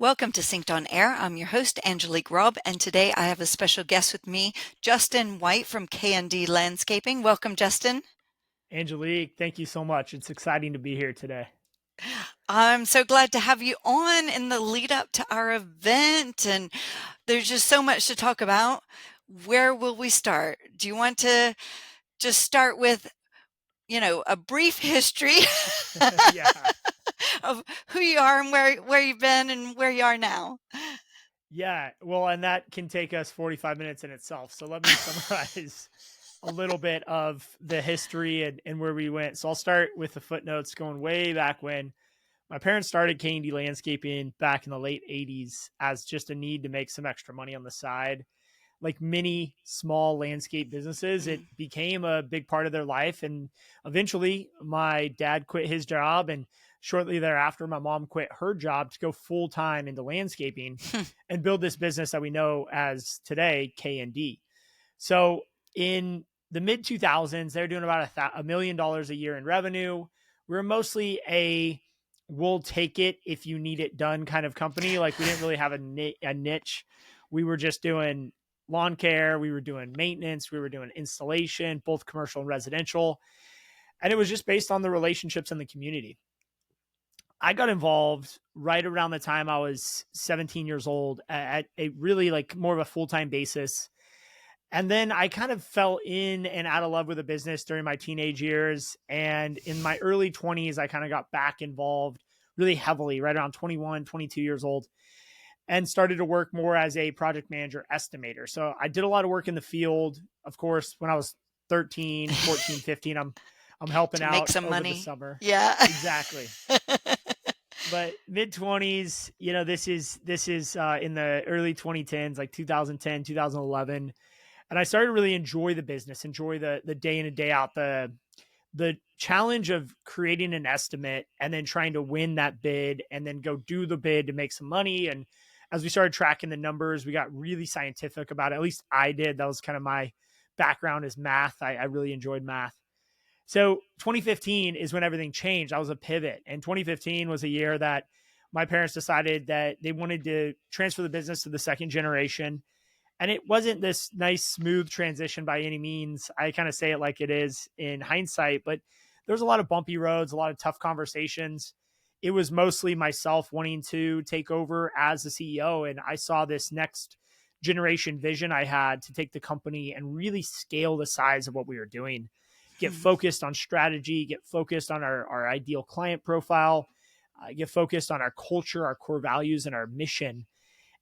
Welcome to Synced on Air. I'm your host, Angelique Robb, and today I have a special guest with me, Justin White from K&D Landscaping. Welcome, Justin. Angelique, thank you so much. It's exciting to be here today. I'm so glad to have you on in the lead up to our event, and there's just so much to talk about. Where will we start? Do you want to just start with, a brief history Yeah. of who you are and where you've been and where you are now? Yeah. Well, and that can take us 45 minutes in itself. So let me summarize a little bit of the history and where we went. So I'll start with the footnotes going way back when my parents started K&D Landscaping back in the late 80s as just a need to make some extra money on the side. Like many small landscape businesses, it became a big part of their life. And eventually, my dad quit his job. And shortly thereafter, my mom quit her job to go full time into landscaping and build this business that we know as today, K&D. So in the mid 2000s, they're doing about $1 million a year in revenue. We were mostly a we'll take it if you need it done kind of company. Like we didn't really have a niche. We were just doing lawn care. We were doing maintenance. We were doing installation, both commercial and residential. And it was just based on the relationships in the community. I got involved right around the time I was 17 years old at a really like more of a full-time basis. And then I kind of fell in and out of love with the business during my teenage years. And in my early 20s, I kind of got back involved really heavily, right around 21, 22 years old, and started to work more as a project manager estimator. So I did a lot of work in the field. Of course, when I was 13, 14, 15, I'm helping To make out some over the money? summer. Yeah. Exactly. But mid 20s, this is in the early 2010s, like 2010, 2011. And I started to really enjoy the business, enjoy the day in and day out, the challenge of creating an estimate and then trying to win that bid and then go do the bid to make some money. And as we started tracking the numbers, we got really scientific about it. At least I did. That was kind of my background is math. I really enjoyed math. So 2015 is when everything changed. I was a pivot. And 2015 was a year that my parents decided that they wanted to transfer the business to the second generation. And it wasn't this nice, smooth transition by any means. I kind of say it like it is in hindsight, but there's a lot of bumpy roads, a lot of tough conversations. It was mostly myself wanting to take over as the CEO. And I saw this next generation vision I had to take the company and really scale the size of what we were doing, get focused on strategy, get focused on our ideal client profile, get focused on our culture, our core values, and our mission.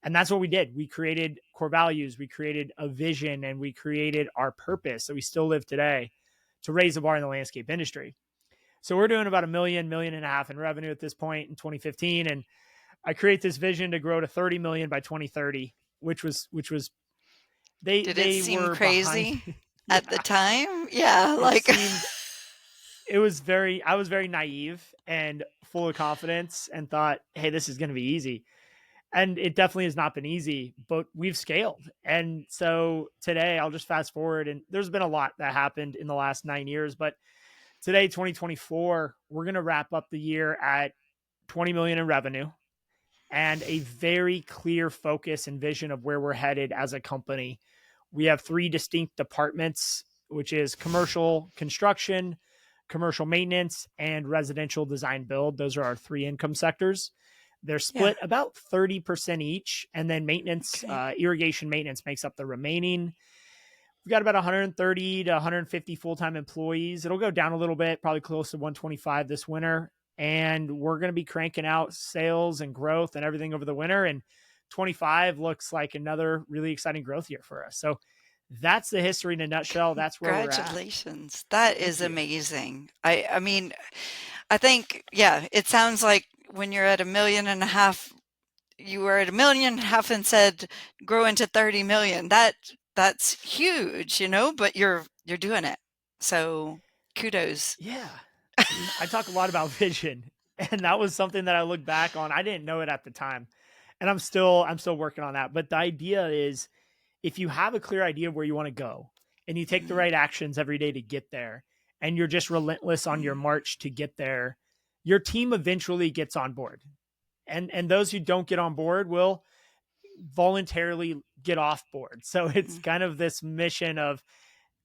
And that's what we did. We created core values, we created a vision, and we created our purpose that we still live today to raise the bar in the landscape industry. So we're doing about a million and a half in revenue at this point in 2015. And I create this vision to grow to 30 million by 2030, which was they Did it they seem were behind. crazy Yeah. at the time? Yeah, It like seemed I was very naive and full of confidence and thought, hey, this is going to be easy. And it definitely has not been easy, but we've scaled. And so today I'll just fast forward, and there's been a lot that happened in the last 9 years, but today, 2024, we're going to wrap up the year at 20 million in revenue and a very clear focus and vision of where we're headed as a company. We have three distinct departments, which is commercial construction, commercial maintenance, and residential design build. Those are our three income sectors. They're yeah. split about 30% each. And then maintenance, Okay. irrigation maintenance makes up the remaining. We've got about 130 to 150 full-time employees. It'll go down a little bit, probably close to 125 this winter. And we're going to be cranking out sales and growth and everything over the winter. And 25 looks like another really exciting growth year for us. So that's the history in a nutshell. That's where we're at. Congratulations. That is Thank you. amazing. I mean, I think, yeah, it sounds like when you're at a million and a half, you were at a million and a half and said grow into 30 million. That's huge, but you're doing it. So kudos. Yeah. I talk a lot about vision, and that was something that I look back on. I didn't know it at the time, and I'm still working on that. But the idea is, if you have a clear idea of where you want to go, and you take the Mhm. right actions every day to get there, and you're just relentless on your Mhm. march to get there, your team eventually gets on board. and those who don't get on board will voluntarily get off board. So it's Mm, kind of this mission of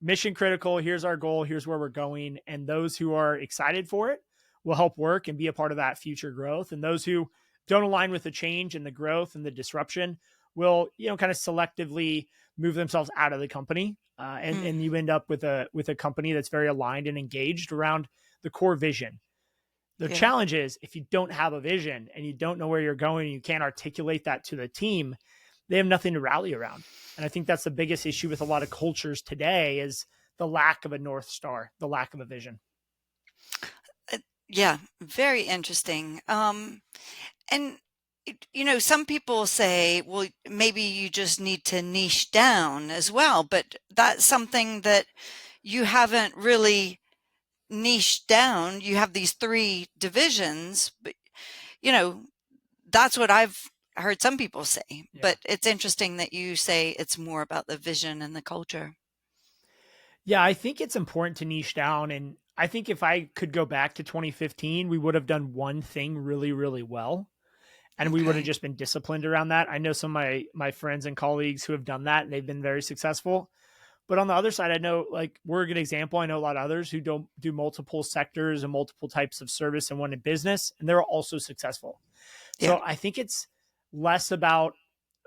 mission critical. Here's our goal. Here's where we're going. And those who are excited for it will help work and be a part of that future growth. And those who don't align with the change and the growth and the disruption will, kind of selectively move themselves out of the company. mm, And you end up with a company that's very aligned and engaged around the core vision. The yeah. challenge is if you don't have a vision and you don't know where you're going, and you can't articulate that to the team, they have nothing to rally around. And I think that's the biggest issue with a lot of cultures today is the lack of a North Star, the lack of a vision. Yeah, very interesting. And some people say, well, maybe you just need to niche down as well, but that's something that you haven't really niched down. You have these three divisions, but you know, that's what I've heard some people say. Yeah. But it's interesting that you say it's more about the vision and the culture. Yeah, I think it's important to niche down. And I think if I could go back to 2015, we would have done one thing really, really well. And we would have Okay. just been disciplined around that. I know some of my friends and colleagues who have done that and they've been very successful. But on the other side, I know like we're a good example. I know a lot of others who don't do multiple sectors and multiple types of service and one in business, and they're also successful. Yeah. So I think it's less about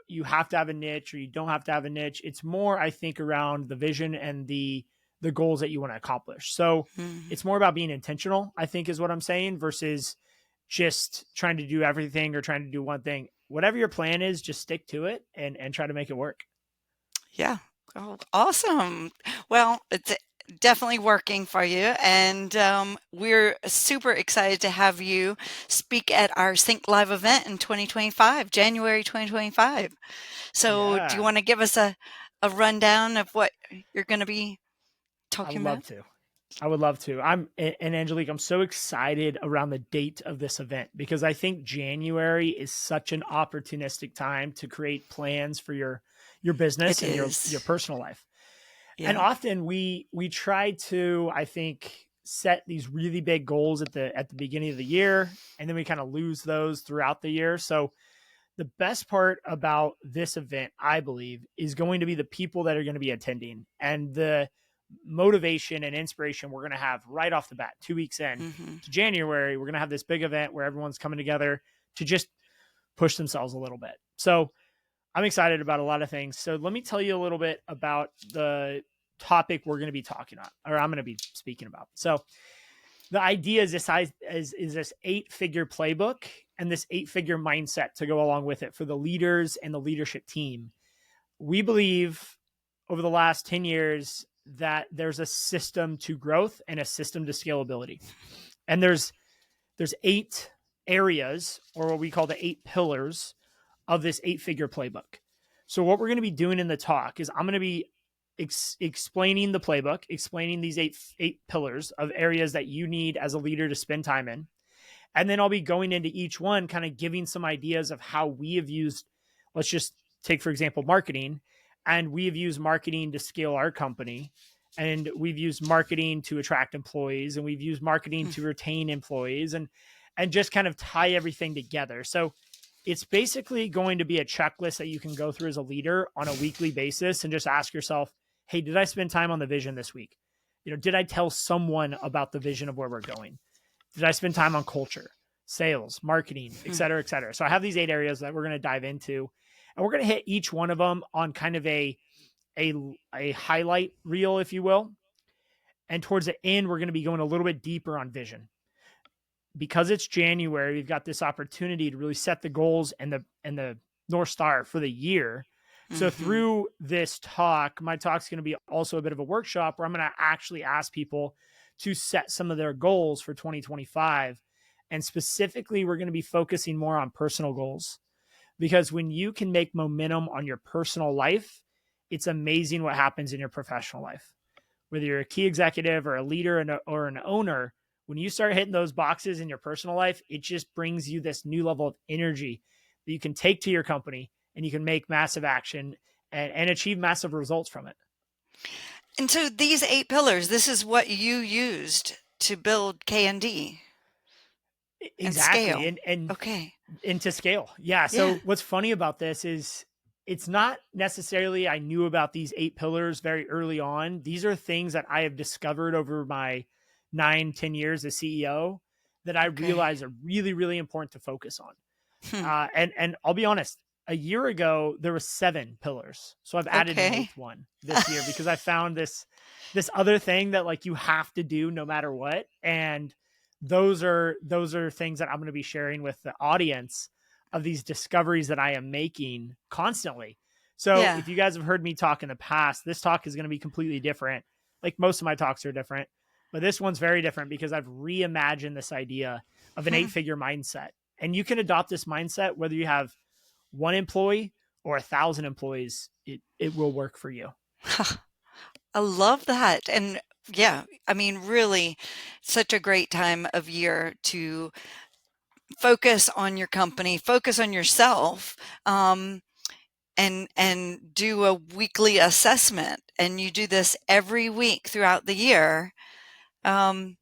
you have to have a niche or you don't have to have a niche. It's more, I think, around the vision and the goals that you want to accomplish. So Mhm. it's more about being intentional, I think is what I'm saying, versus just trying to do everything or trying to do one thing. Whatever your plan is, just stick to it and try to make it work. Yeah. Oh, awesome. Well, it's definitely working for you. And we're super excited to have you speak at our Sync Live event in 2025, January 2025. So, do you Yeah, want to give us a rundown of what you're going to be I talking would about? love to. I would love to. And Angelique, I'm so excited around the date of this event because I think January is such an opportunistic time to create plans for your business It and your is. personal life. And Yeah. often we try to, I think, set these really big goals at the beginning of the year, and then we kind of lose those throughout the year. So the best part about this event, I believe, is going to be the people that are going to be attending and the motivation and inspiration we're going to have right off the bat, 2 weeks in Hmm. to January. We're going to have this big event where everyone's coming together to just push themselves a little bit. So I'm excited about a lot of things. So let me tell you a little bit about the topic we're going to be talking about, or I'm going to be speaking about. So the idea is this 8-figure playbook and this 8-figure mindset to go along with it for the leaders and the leadership team. We believe over the last 10 years that there's a system to growth and a system to scalability. And there's 8 areas, or what we call the 8 pillars of this 8-figure playbook. So what we're going to be doing in the talk is I'm going to be explaining the playbook, explaining these eight pillars of areas that you need as a leader to spend time in. And then I'll be going into each one, kind of giving some ideas of how we have used, let's just take, for example, marketing. And we have used marketing to scale our company. And we've used marketing to attract employees. And we've used marketing to retain employees and just kind of tie everything together. So it's basically going to be a checklist that you can go through as a leader on a weekly basis and just ask yourself, hey, did I spend time on the vision this week? Did I tell someone about the vision of where we're going? Did I spend time on culture, sales, marketing, et cetera, et cetera? So I have these 8 areas that we're going to dive into, and we're going to hit each one of them on kind of a highlight reel, if you will. And towards the end, we're going to be going a little bit deeper on vision. Because it's January, we've got this opportunity to really set the goals and the North Star for the year. So Hmm. through this talk, my talk's going to be also a bit of a workshop where I'm going to actually ask people to set some of their goals for 2025. And specifically, we're going to be focusing more on personal goals because when you can make momentum on your personal life, it's amazing what happens in your professional life. Whether you're a key executive or a leader or an owner, when you start hitting those boxes in your personal life, it just brings you this new level of energy that you can take to your company and you can make massive action and achieve massive results from it. And so these 8 pillars, this is what you used to build K&D and Exactly. scale. And Okay. into scale. Yeah. Yeah. So what's funny about this is it's not necessarily I knew about these 8 pillars very early on. These are things that I have discovered over my 9, 10 years as CEO that I Okay. realize are really, really important to focus on. Hmm. And I'll be honest, a year ago there were 7 pillars, so I've added an Okay. eighth one this year because I found this other thing that like you have to do no matter what, and those are things that I'm going to be sharing with the audience of these discoveries that I am making constantly. So Yeah. if you guys have heard me talk in the past, this talk is going to be completely different. Like most of my talks are different, but this one's very different because I've reimagined this idea of an Hmm. 8-figure mindset. And you can adopt this mindset whether you have one employee or 1,000 employees. It will work for you. I love that. And yeah, I mean, really, such a great time of year to focus on your company, focus on yourself, and do a weekly assessment. And you do this every week throughout the year. Um,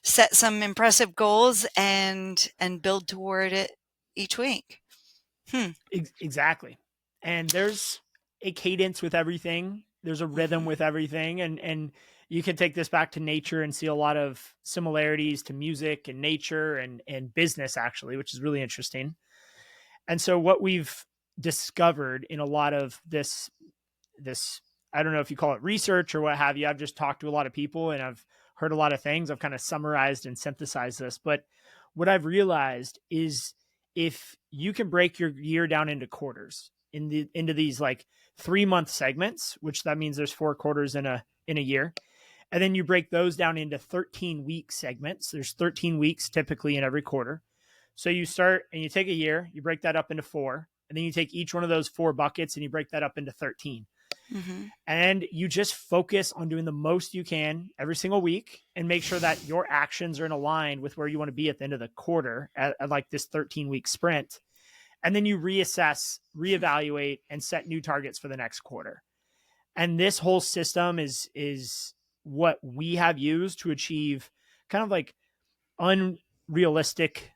Set some impressive goals and build toward it each week. Hmm. Exactly. And there's a cadence with everything. There's a rhythm Hmm. with everything. And you can take this back to nature and see a lot of similarities to music and nature and business actually, which is really interesting. And so what we've discovered in a lot of this I don't know if you call it research or what have you. I've just talked to a lot of people and I've heard a lot of things. I've kind of summarized and synthesized this. But what I've realized is if you can break your year down into quarters, into these like 3 month segments, which that means there's 4 quarters in a year, and then you break those down into 13-week segments. There's 13 weeks typically in every quarter. So you start and you take a year, you break that up into four, and then you take each one of those 4 buckets and you break that up into 13. Hmm. And you just focus on doing the most you can every single week and make sure that your actions are in aligned with where you want to be at the end of the quarter at like this 13-week sprint. And then you reassess, reevaluate, and set new targets for the next quarter. And this whole system is what we have used to achieve kind of like unrealistic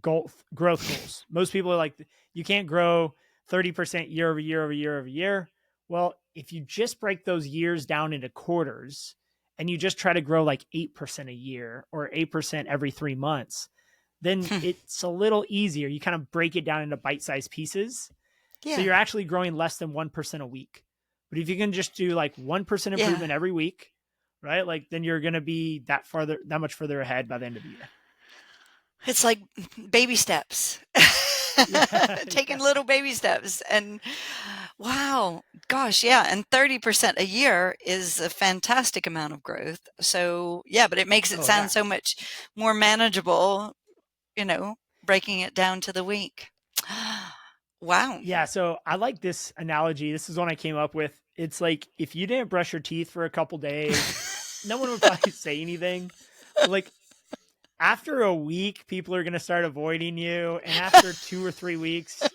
growth goals. Most people are like, you can't grow 30% year over year over year over year. Well, if you just break those years down into quarters and you just try to grow like 8% a year or 8% every 3 months, then it's a little easier. You kind of break it down into bite-sized pieces. So Yeah. you're actually growing less than 1% a week. But if you can just do like 1% Yeah. improvement every week, right? Like then you're going to be that much further ahead by the end of the year. It's like baby steps. Yeah. Taking Yeah. little baby steps. And wow, gosh, yeah. And 30% a year is a fantastic amount of growth. So, yeah, but it makes it Oh sound yeah. so much more manageable, you know, breaking it down to the week. Wow. Yeah, so I like this analogy. This is one I came up with. It's like if you didn't brush your teeth for a couple days, no one would probably say anything. But like after a week, people are going to start avoiding you. And after 2 or 3 weeks,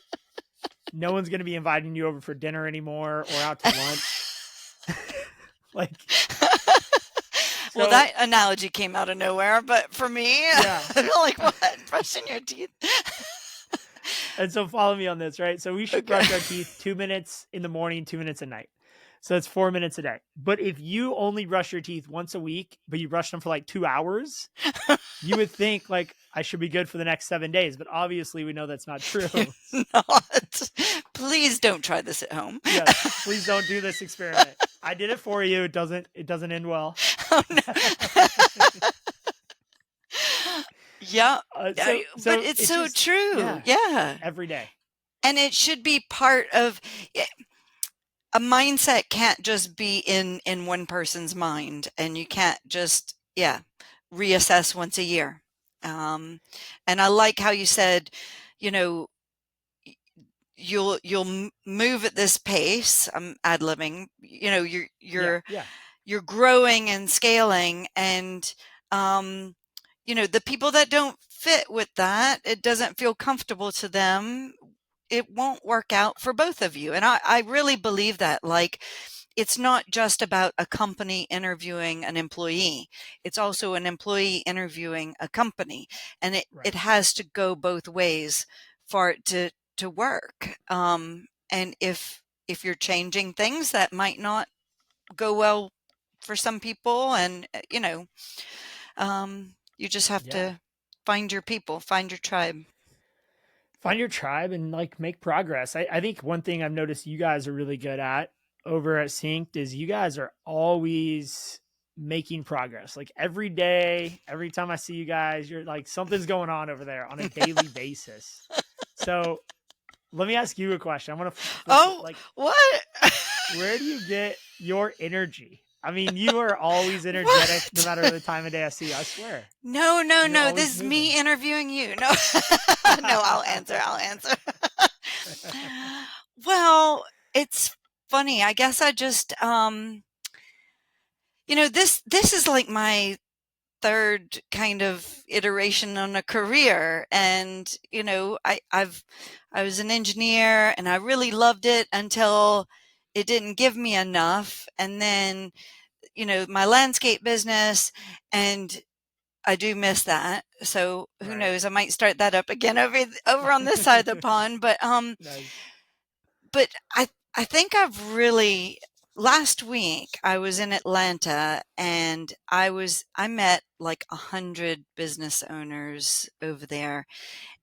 no one's going to be inviting you over for dinner anymore or out to lunch. Like, Well, so that analogy came out of nowhere, but for me, yeah. I'm like, what? Brushing your teeth? And so follow me on this, right? So we should Okay. brush our teeth 2 minutes in the morning, 2 minutes at night. So it's 4 minutes a day. But if you only brush your teeth once a week, but you brush them for like 2 hours, you would think like I should be good for the next 7 days. But obviously we know that's not You're true. not. Please don't try this at home. Yes, please don't do this experiment. I did it for you. It doesn't end well. Oh, no. Yeah. But So it's it's so just true. yeah, Yeah. every day. And it should be part of a mindset can't just be in one person's mind, and you can't just, yeah, reassess once a year. Um, and I like how you said, you know, you'll move at this pace. I'm ad-libbing. You know, Yeah, yeah, you're growing and scaling, and um, the people that don't fit with that, it doesn't feel comfortable to them, it won't work out for both of you. And I really believe that, like, it's not just about a company interviewing an employee. It's also an employee interviewing a company. And it right. has to go both ways for it to work. And if you're changing things, that might not go well for some people, and you just have Yeah. to find your people, find your tribe. Find your tribe and like make progress. I think one thing I've noticed you guys are really good at over at Synced is you guys are always making progress. Like every day, every time I see you guys, you're like something's going on over there on a daily basis. So let me ask you a question. I want to flip it. Oh, Like, what? where do you get your energy? I mean, you are always energetic no What? matter the time of day I see you. I swear. No, no, You're no. always This is me moving. interviewing you. No, no, I'll answer. I'll answer. Well, it's funny. I guess I just, this is like my third kind of iteration on a career. And, I was an engineer and I really loved it until it didn't give me enough. And then, my landscape business, and I do miss that. So who Right. knows? I might start that up again over on this side of the pond. Nice. But I think I've really last week I was in Atlanta, and I met like 100 business owners over there,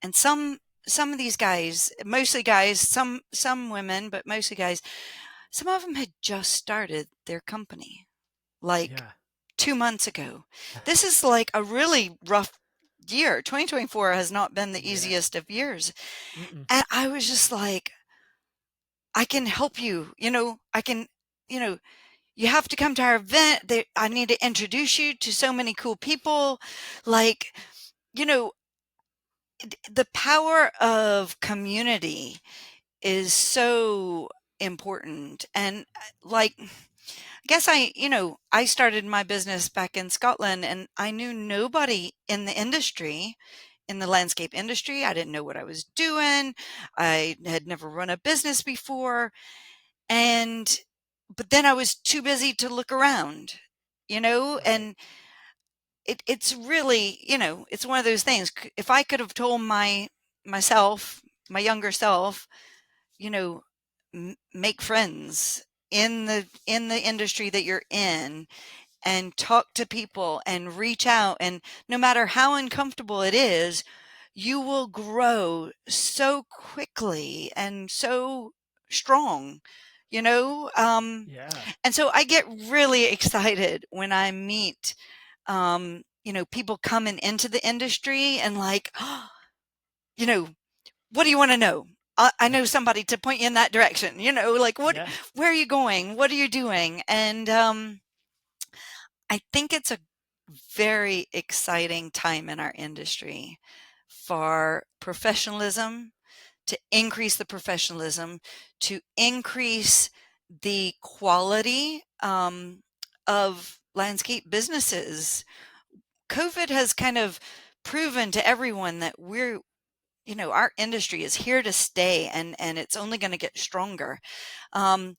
and some of these guys, mostly guys, some women, but mostly guys, some of them had just started their company like Yeah. 2 months ago. This is like a really rough year. 2024 has not been the Yeah. easiest of years. Mm-mm. And I was just like, I can help you. I can, you know, you have to come to our event. I need to introduce you to so many cool people. Like, you know, the power of community is so important. And like, I guess I started my business back in Scotland, and I knew nobody in the industry, in the landscape industry. I didn't know what I was doing. I had never run a business before. And, but then I was too busy to look around, Right. and it's really, it's one of those things. If I could have told myself, my younger self, you know, make friends in the industry that you're in, and talk to people and reach out, and no matter how uncomfortable it is, you will grow so quickly and so strong, you know Yeah. and so I get really excited when I meet people coming into the industry, and like, you know what do you want to know? I know somebody to point you in that direction, like, Yeah. where are you going, what are you doing? And I think it's a very exciting time in our industry for professionalism, to increase the professionalism, to increase the quality of landscape businesses. COVID has kind of proven to everyone that our industry is here to stay, and it's only going to get stronger. Um,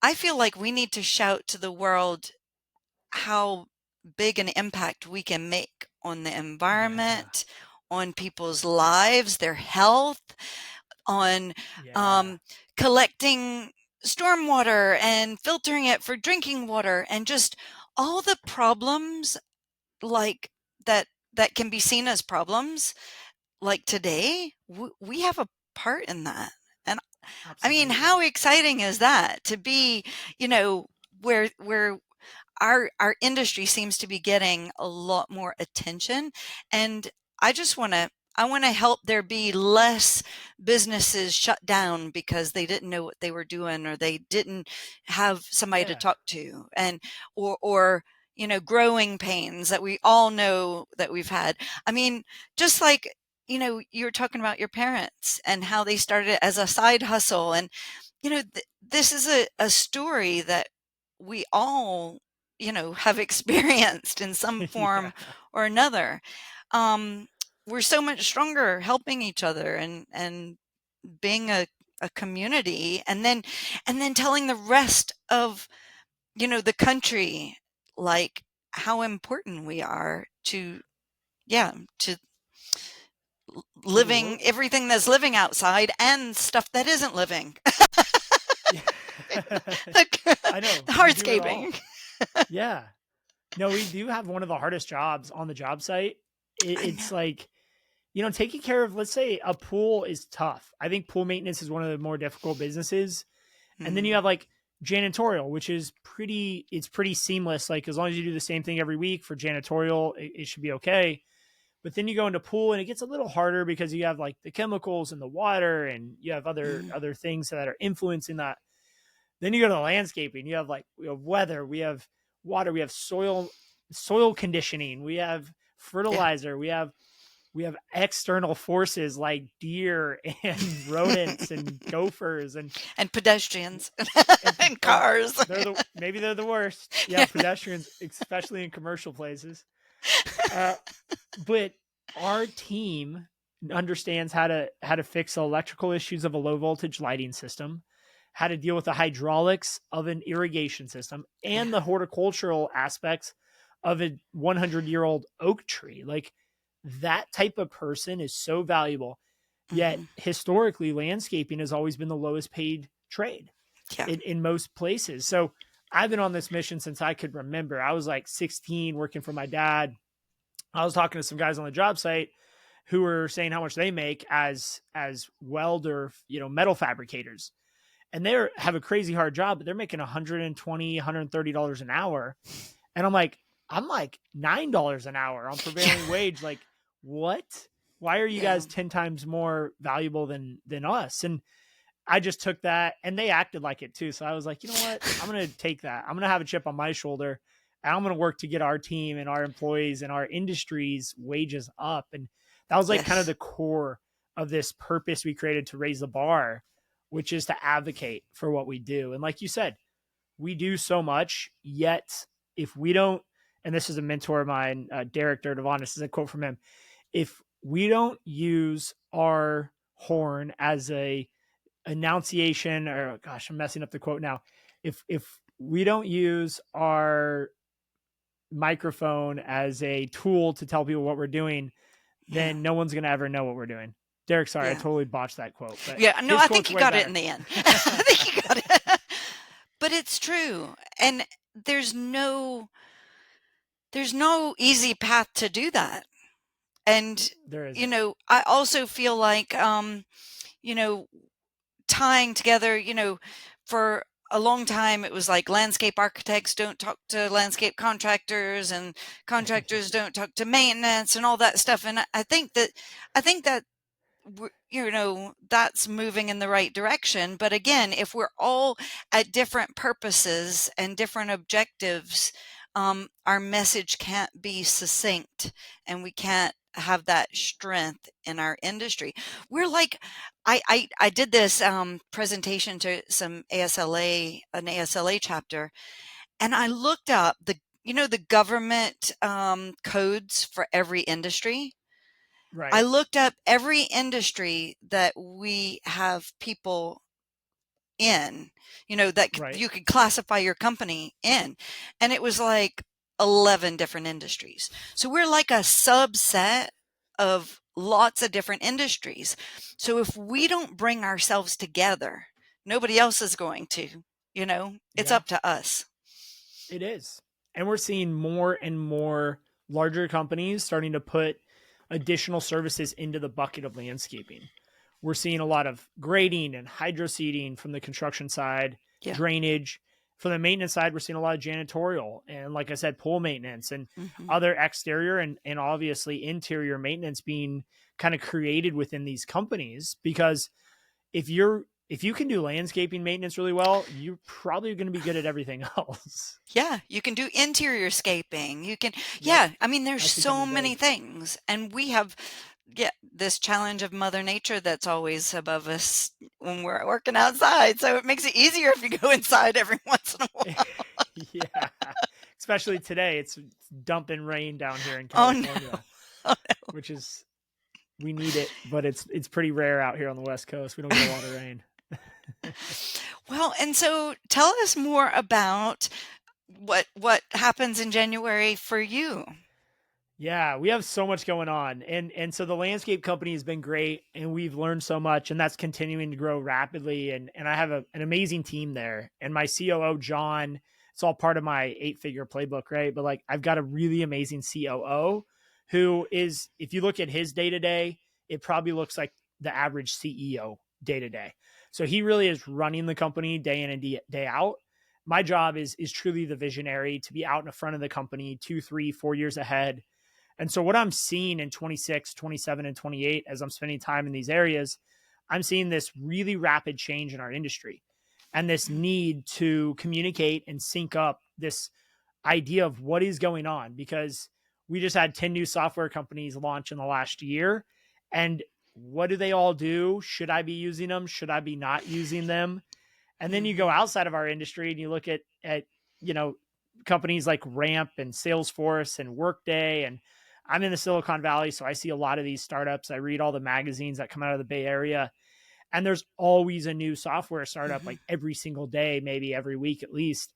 I feel like we need to shout to the world how big an impact we can make on the Yeah. environment, on people's lives, their health, on Yeah. um, collecting stormwater and filtering it for drinking water, and just all the problems, like, that can be seen as problems, like today, we have a part in that. And I mean, how Absolutely. exciting is that to be, you know, where our industry seems to be getting a lot more attention. And I want to help there be less businesses shut down because they didn't know what they were doing, or they didn't have somebody to Yeah. talk to, and or growing pains that we all know that we've had. I mean, just like, you were talking about your parents and how they started as a side hustle. And this is a story that we all, have experienced in some Yeah. form or another. Um, we're so much stronger helping each other, and being a community, and then telling the rest of, the country, like, how important we are to, yeah, to living, everything that's living outside and stuff that isn't living. Yeah. I know. We do it all. Hardscaping. Yeah. No, we do have one of the hardest jobs on the job site. I know. It's like, taking care of, let's say a pool is tough. I think pool maintenance is one of the more difficult businesses. And then you Mm, have like janitorial, which is it's pretty seamless. Like as long as you do the same thing every week for janitorial, it should be okay. But then you go into pool and it gets a little harder because you have like the chemicals in the water and you have mm, other things that are influencing that. Then you go to the landscaping. You have like we have weather, we have water, we have soil conditioning, we have yeah. fertilizer, we have external forces like deer and rodents and gophers And pedestrians and and cars. maybe they're the worst. Yeah, Yeah. pedestrians, especially in commercial places. Uh, but our team understands how to fix the electrical issues of a low voltage lighting system, how to deal with the hydraulics of an irrigation system, Yeah. and the horticultural aspects of a 100-year-old oak tree. Like that type of person is so valuable. Yet Hmm. historically, landscaping has always been the lowest paid trade Yeah. in most places. So I've been on this mission since I could remember. I was like 16 working for my dad. I was talking to some guys on the job site who were saying how much they make as welder, metal fabricators. And they have a crazy hard job, but they're making $120, $130 an hour. And I'm like $9 an hour on prevailing wage. Like, what? Why are you Yeah. guys 10 times more valuable than us? And I just took that and they acted like it too. So I was like, you know what? I'm going to take that. I'm going to have a chip on my shoulder and I'm going to work to get our team and our employees and our industry's wages up. And that was like kind of Yes. the core of this purpose we created to raise the bar, which is to advocate for what we do. And like you said, we do so much, yet if we don't, and this is a mentor of mine, Derek Durdevon, this is a quote from him. If we don't use our horn as a enunciation, or gosh, I'm messing up the quote now. If we don't use our microphone as a tool to tell people what we're doing, Yeah. then no one's going to ever know what we're doing. Derek, sorry, I Yeah. totally botched that quote, but Yeah. No, his I think quote's you way got it in better. the end. I think you got it. But it's true. And there's no easy path to do that. And, There isn't. I also feel like, you know, tying together, for a long time it was like landscape architects don't talk to landscape contractors and contractors don't talk to maintenance and all that stuff. And I think that that's moving in the right direction. But again, if we're all at different purposes and different objectives, our message can't be succinct and we can't have that strength in our industry. We're like, I did this presentation to some an ASLA chapter, and I looked up the government codes for every industry. I Right. looked up every industry that we have people in, that Right. you could classify your company in. And it was like 11 different industries. So we're like a subset of lots of different industries. So if we don't bring ourselves together, nobody else is going to, it's Yeah. up to us. It is. And we're seeing more and more larger companies starting to put additional services into the bucket of landscaping. We're seeing a lot of grading and hydro seeding from the construction side, Yeah. drainage. From the maintenance side, we're seeing a lot of janitorial and, like I said, pool maintenance and Hmm. other exterior and obviously interior maintenance being kind of created within these companies. Because if you can do landscaping maintenance really well, you're probably going to be good at everything else. Yeah, you can do interior scaping. Yep. I mean, there's That's so becoming many big. things. And we have, yeah, this challenge of Mother Nature that's always above us when we're working outside. So it makes it easier if you go inside every once in a while. Yeah. Especially today, it's dumping rain down here in Oh, no. California, which is we need it, but it's pretty rare out here on the West Coast. We don't get a lot of rain. Well, and so tell us more about what happens in January for you. Yeah, we have so much going on. And so the landscape company has been great and we've learned so much and that's continuing to grow rapidly. And I have an amazing team there. And my COO, John, it's all part of my 8-figure playbook, right? But like I've got a really amazing COO who is, if you look at his day to day, it probably looks like the average CEO day to day. So he really is running the company day in and day out. My job is truly the visionary, to be out in the front of the company 2, 3, 4 years ahead. And so what I'm seeing in 26, 27, and 28, as I'm spending time in these areas, I'm seeing this really rapid change in our industry and this need to communicate and sync up this idea of what is going on, because we just had 10 new software companies launch in the last year. And what do they all do? Should I be using them? Should I be not using them? And then you go Mhm. outside of our industry and you look at you know companies like Ramp and Salesforce and Workday. And I'm in the Silicon Valley, so I see a lot of these startups. I read all the magazines that come out of the Bay Area, and there's always a new software startup, Mhm. like every single day, maybe every week at least.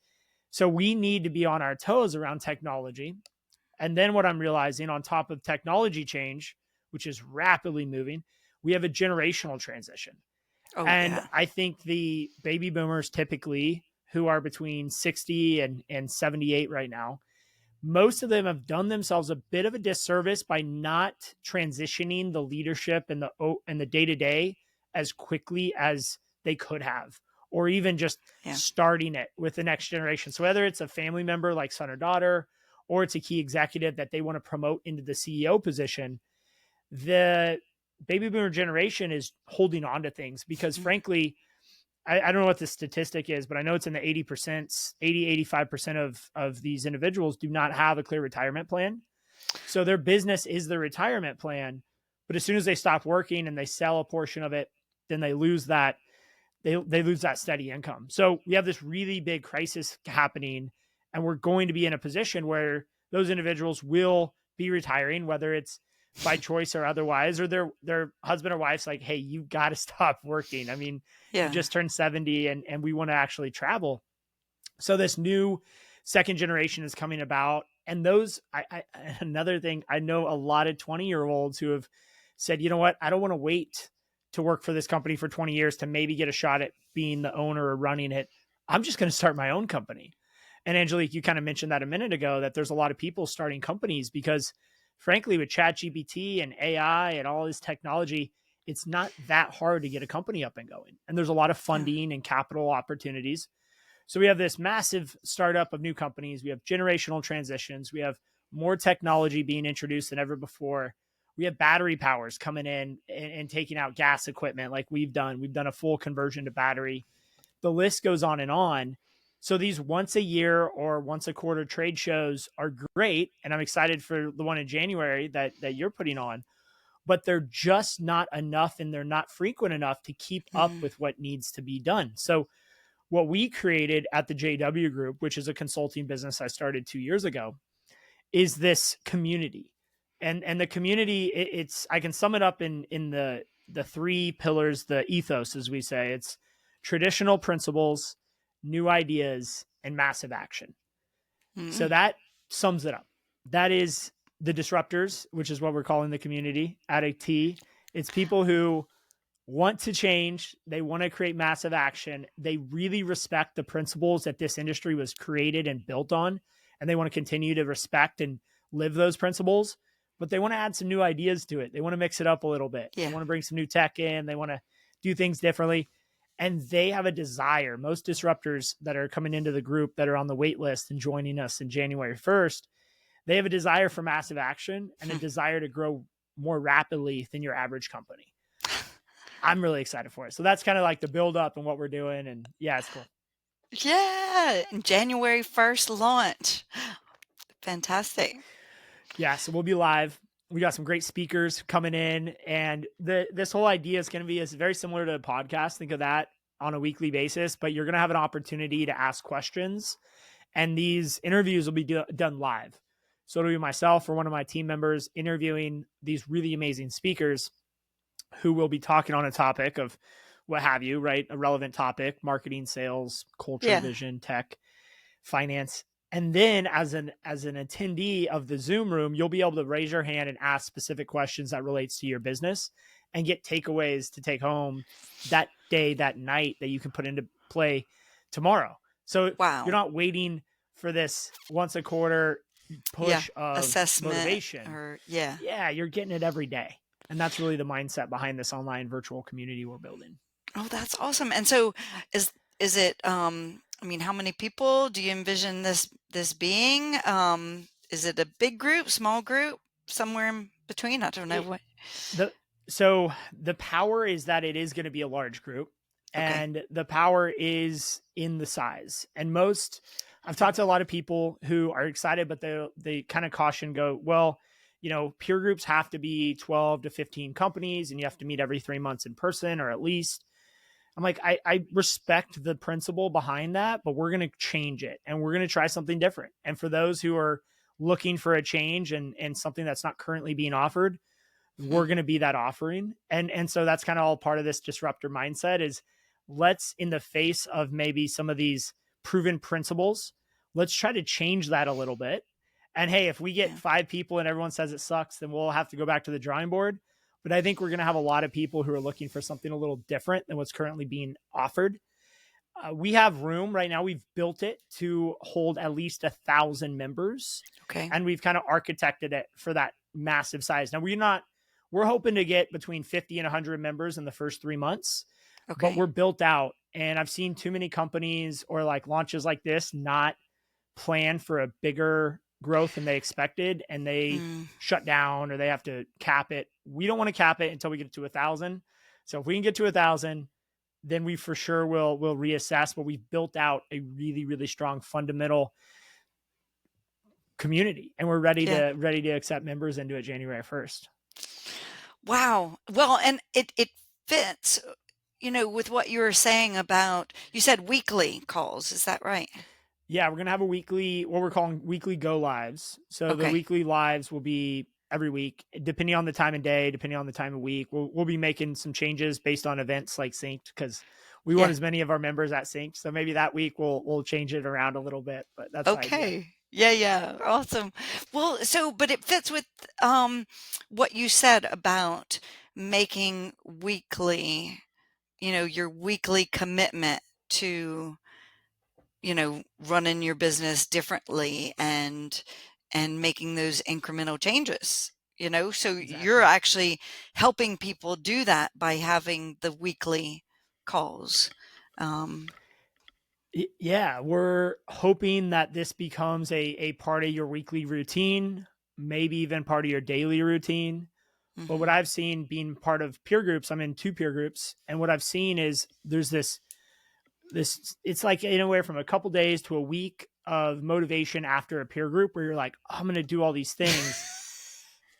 So we need to be on our toes around technology. And then what I'm realizing, on top of technology change, which is rapidly moving, we have a generational transition. Oh, And yeah. I think the baby boomers typically, who are between 60 and 78 right now, most of them have done themselves a bit of a disservice by not transitioning the leadership and the day-to-day as quickly as they could have, or even just Yeah. starting it with the next generation. So whether it's a family member like son or daughter, or it's a key executive that they want to promote into the CEO position, the baby boomer generation is holding on to things because Mhm. frankly, I don't know what the statistic is, but I know it's in the 80%, 85% of these individuals do not have a clear retirement plan. So their business is the retirement plan. But as soon as they stop working and they sell a portion of it, then they lose that. They lose that steady income. So we have this really big crisis happening, and we're going to be in a position where those individuals will be retiring, whether it's by choice or otherwise, or their husband or wife's like, hey, you got to stop working. I mean, you Yeah. just turned 70 and we want to actually travel. So this new second generation is coming about. And those, another thing, I know a lot of 20-year-olds who have said, you know what, I don't want to wait to work for this company for 20 years to maybe get a shot at being the owner or running it. I'm just going to start my own company. And Angelique, you kind of mentioned that a minute ago, that there's a lot of people starting companies because frankly, with ChatGPT and AI and all this technology, it's not that hard to get a company up and going. And there's a lot of Yeah. funding and capital opportunities. So we have this massive startup of new companies. We have generational transitions. We have more technology being introduced than ever before. We have battery powers coming in and taking out gas equipment like we've done. We've done a full conversion to battery. The list goes on and on. So these once a year or once a quarter trade shows are great. And I'm excited for the one in January that you're putting on, but they're just not enough and they're not frequent enough to keep up Mhm. with what needs to be done. So what we created at the JW Group, which is a consulting business I started 2 years ago, is this community. And the community, it's I can sum it up in the three pillars, the ethos, as we say. It's traditional principles, new ideas, and massive action. So Mhm. that sums it up. That is the disruptors, which is what we're calling the community at a T. It's people who want to change. They want to create massive action. They really respect the principles that this industry was created and built on. And they want to continue to respect and live those principles, but they want to add some new ideas to it. They want to mix it up a little bit. They Yeah. want to bring some new tech in. They want to do things differently. And they have a desire. Most disruptors that are coming into the group that are on the wait list and joining us in January 1st, they have a desire for massive action and a Hmm. desire to grow more rapidly than your average company. I'm really excited for it. So that's kind of like the build up and what we're doing. And yeah, it's cool. Yeah. January 1st launch. Fantastic. Yeah, so we'll be live. We got some great speakers coming in, and this whole idea is going to be is very similar to a podcast. Think of that on a weekly basis, but you're going to have an opportunity to ask questions, and these interviews will be done live. So it'll be myself or one of my team members interviewing these really amazing speakers who will be talking on a topic of what have you, right? A relevant topic: marketing, sales, culture, Yeah. vision, tech, finance. And then as an attendee of the Zoom room, you'll be able to raise your hand and ask specific questions that relates to your business and get takeaways to take home that day, that night, that you can put into play tomorrow. So you're Wow. not waiting for this once a quarter Yeah. push of Assessment motivation. or yeah. Yeah, you're getting it every day. And that's really the mindset behind this online virtual community we're building. Oh, that's awesome. And so is it I mean, how many people do you envision this being? Is it a big group, small group, somewhere in between? I don't know It, what. the so the power is that it is going to be a large group, Okay. and the power is in the size. And most, I've talked to a lot of people who are excited, but they kind of caution, go, well, peer groups have to be 12 to 15 companies and you have to meet every 3 months in person, or at least. I'm like, I respect the principle behind that, but we're going to change it and we're going to try something different. And for those who are looking for a change and something that's not currently being offered, Hmm. we're going to be that offering. And so that's kind of all part of this disruptor mindset is, let's, in the face of maybe some of these proven principles, let's try to change that a little bit. And hey, if we get Yeah. 5 people and everyone says it sucks, then we'll have to go back to the drawing board. But I think we're going to have a lot of people who are looking for something a little different than what's currently being offered. We have room right now. We've built it to hold at least 1,000 members, Okay. and we've kind of architected it for that massive size. Now we're hoping to get between 50 and 100 members in the first 3 months, but Okay. we're built out. And I've seen too many companies or like launches like this not plan for a bigger growth than they expected, and they Mm, shut down or they have to cap it. We don't want to cap it until we get to 1,000. So if we can get to 1,000, then we for sure will reassess. But we've built out a really, really strong fundamental community, and we're yeah. ready to accept members into it January 1st. Wow. Well, and it fits, with what you were saying about, you said weekly calls. Is that right? Yeah, we're gonna have a weekly, what we're calling weekly go lives. So the Okay. weekly lives will be every week, depending on the time of day, depending on the time of week. We'll be making some changes based on events like SYNKD, because we want Yeah. as many of our members at SYNKD. So maybe that week we'll change it around a little bit, but that's the idea. Okay. Yeah, yeah. Awesome. Well, so but it fits with what you said about making weekly, your weekly commitment to, running your business differently and making those incremental changes. So you're Exactly. actually helping people do that by having the weekly calls. Um, Yeah, we're hoping that this becomes a part of your weekly routine, maybe even part of your daily routine. But what mhm. I've seen being part of peer groups, I'm in 2 peer groups, and what I've seen is there's this it's like anywhere from a couple days to a week of motivation after a peer group where you're like, oh, I'm going to do all these things.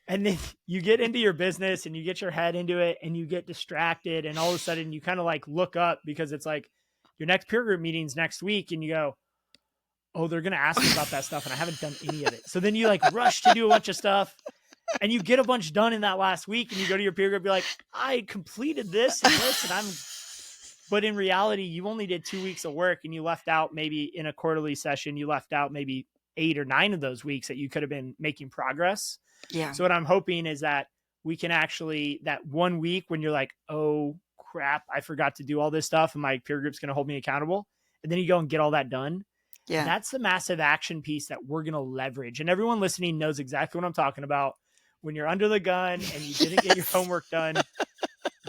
And then you get into your business and you get your head into it and you get distracted, and all of a sudden you kind of like look up because it's like your next peer group meeting's next week, and you go, oh, they're going to ask me about that stuff and I haven't done any of it. So then you like rush to do a bunch of stuff, and you get a bunch done in that last week, and you go to your peer group, you're like, I completed this and this, and but in reality, you only did 2 weeks of work, and you left out, maybe in a quarterly session, you left out maybe 8 or 9 of those weeks that you could have been making progress. Yeah. So what I'm hoping is that we can actually, that 1 week when you're like, oh crap, I forgot to do all this stuff and my peer group's going to hold me accountable. And then you go and get all that done. Yeah. That's the massive action piece that we're going to leverage. And everyone listening knows exactly what I'm talking about. When you're under the gun and you didn't get your Yes. homework done,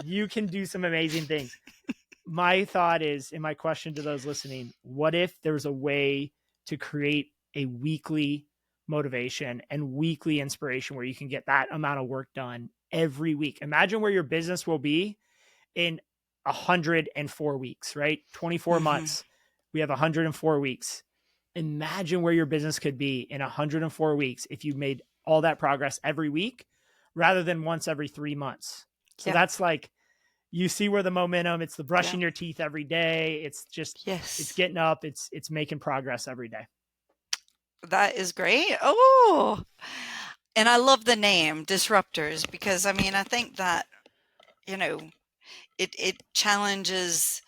you can do some amazing things. My thought is, in my question to those listening, what if there's a way to create a weekly motivation and weekly inspiration where you can get that amount of work done every week? Imagine where your business will be in 104 weeks, right? 24 Mhm. months. We have 104 weeks. Imagine where your business could be in 104 weeks if you made all that progress every week rather than once every 3 months. So Yeah. that's like, you see where the momentum, it's the Yeah. brushing your teeth every day. It's just, it's Yes. getting up. It's making progress every day. That is great. Oh, and I love the name Disruptors because I mean, I think that, you know, it challenges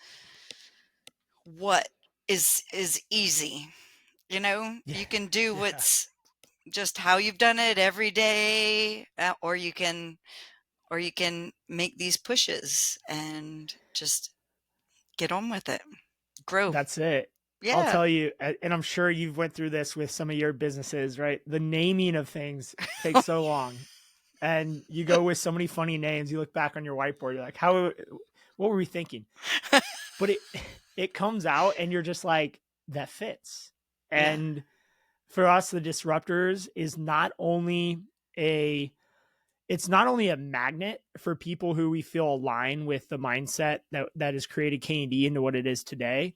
what is easy. You can do Yeah. what's just how you've done it every day, or you can make these pushes and just get on with it. Grow. That's it. I'll Yeah. tell you, and I'm sure you've went through this with some of your businesses, right? The naming of things takes so long, and you go with so many funny names. You look back on your whiteboard, you're like, what were we thinking? But it comes out, and you're just like, that fits. Yeah. And for us, the disruptors is not only a magnet for people who we feel align with the mindset that has created K&D into what it is today,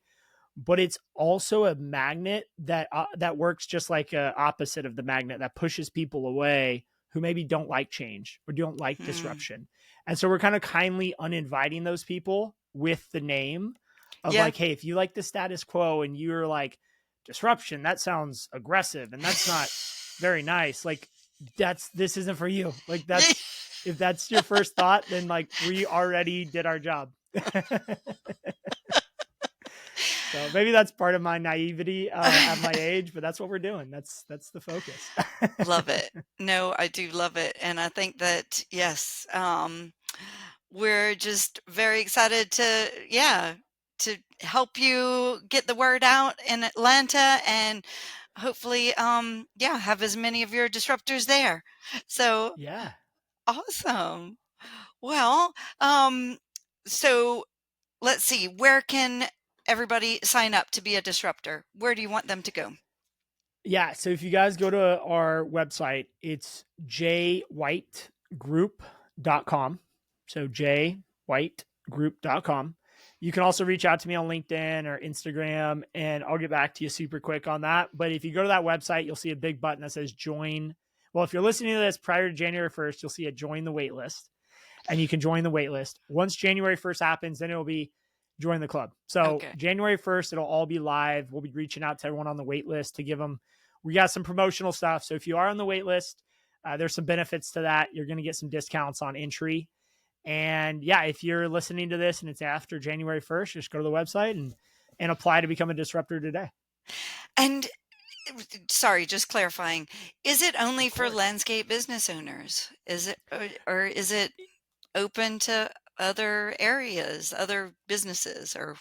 but it's also a magnet that works just like a opposite of the magnet that pushes people away who maybe don't like change or don't like Hmm. disruption. And so we're kind of kindly uninviting those people with the name of Yeah. like, hey, if you like the status quo and you're like, disruption, that sounds aggressive and that's not very nice. Like, this isn't for you. Like, if that's your first thought, then like we already did our job. So maybe that's part of my naivety at my age, but that's what we're doing. That's the focus. Love it. No, I do love it. And I think that, yes, we're just very excited to, yeah, to help you get the word out in Atlanta and hopefully, yeah, have as many of your disruptors there. So Yeah. awesome. Well, so let's see, where can everybody sign up to be a disruptor? Where do you want them to go? Yeah. So if you guys go to our website, it's jwhitegroup.com. So jwhitegroup.com. You can also reach out to me on LinkedIn or Instagram, and I'll get back to you super quick on that. But if you go to that website, you'll see a big button that says join. Well, if you're listening to this prior to January 1st, you'll see a join the waitlist, and you can join the waitlist. Once January 1st happens, then it'll be join the club. So Okay. January 1st, it'll all be live. We'll be reaching out to everyone on the waitlist to give them, we got some promotional stuff. So if you are on the waitlist, there's some benefits to that. You're going to get some discounts on entry. And yeah, if you're listening to this and it's after January 1st, just go to the website and apply to become a disruptor today. And sorry, just clarifying, is it only Of for course. landscape business owners? Is it, or is it open to other areas, other businesses, or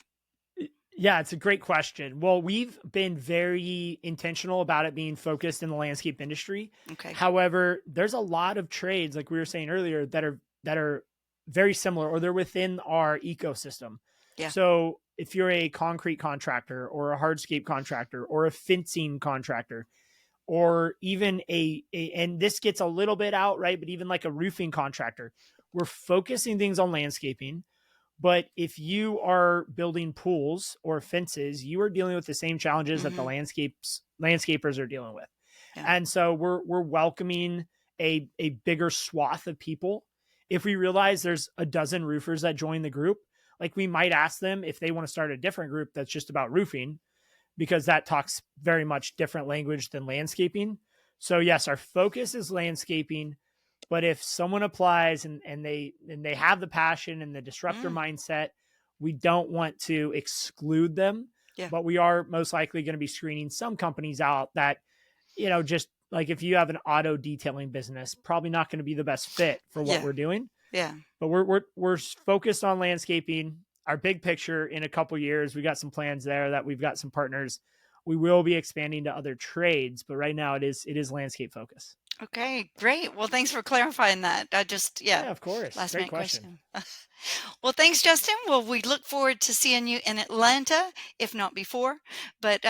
Yeah, it's a great question. Well, we've been very intentional about it being focused in the landscape industry. okay. However, there's a lot of trades, like we were saying earlier, that are very similar or they're within our ecosystem. Yeah. So if you're a concrete contractor or a hardscape contractor or a fencing contractor, or even and this gets a little bit out, right? But even like a roofing contractor, we're focusing things on landscaping. But if you are building pools or fences, you are dealing with the same challenges that the Hmm. landscapers are dealing with. Yeah. And so we're welcoming a bigger swath of people. If we realize there's a dozen roofers that join the group, like we might ask them if they want to start a different group that's just about roofing, because that talks very much different language than landscaping. So yes, our focus is landscaping, but if someone applies and they have the passion and the disruptor Mm, mindset, we don't want to exclude them, yeah. but we are most likely going to be screening some companies out that, just like if you have an auto detailing business, probably not going to be the best fit for what Yeah. we're doing. Yeah. But we're focused on landscaping. Our big picture in a couple years, we got some plans there that we've got some partners. We will be expanding to other trades, but right now it is landscape focus. Okay, great. Well, thanks for clarifying that. I just, yeah, Yeah, of course. last Great minute question. question. Well, thanks, Justin. Well, we look forward to seeing you in Atlanta, if not before. But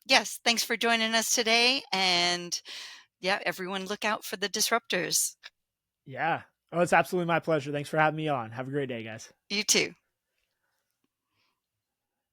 yes, thanks for joining us today. And yeah, everyone look out for the disruptors. Yeah. Oh, it's absolutely my pleasure. Thanks for having me on. Have a great day, guys. You too.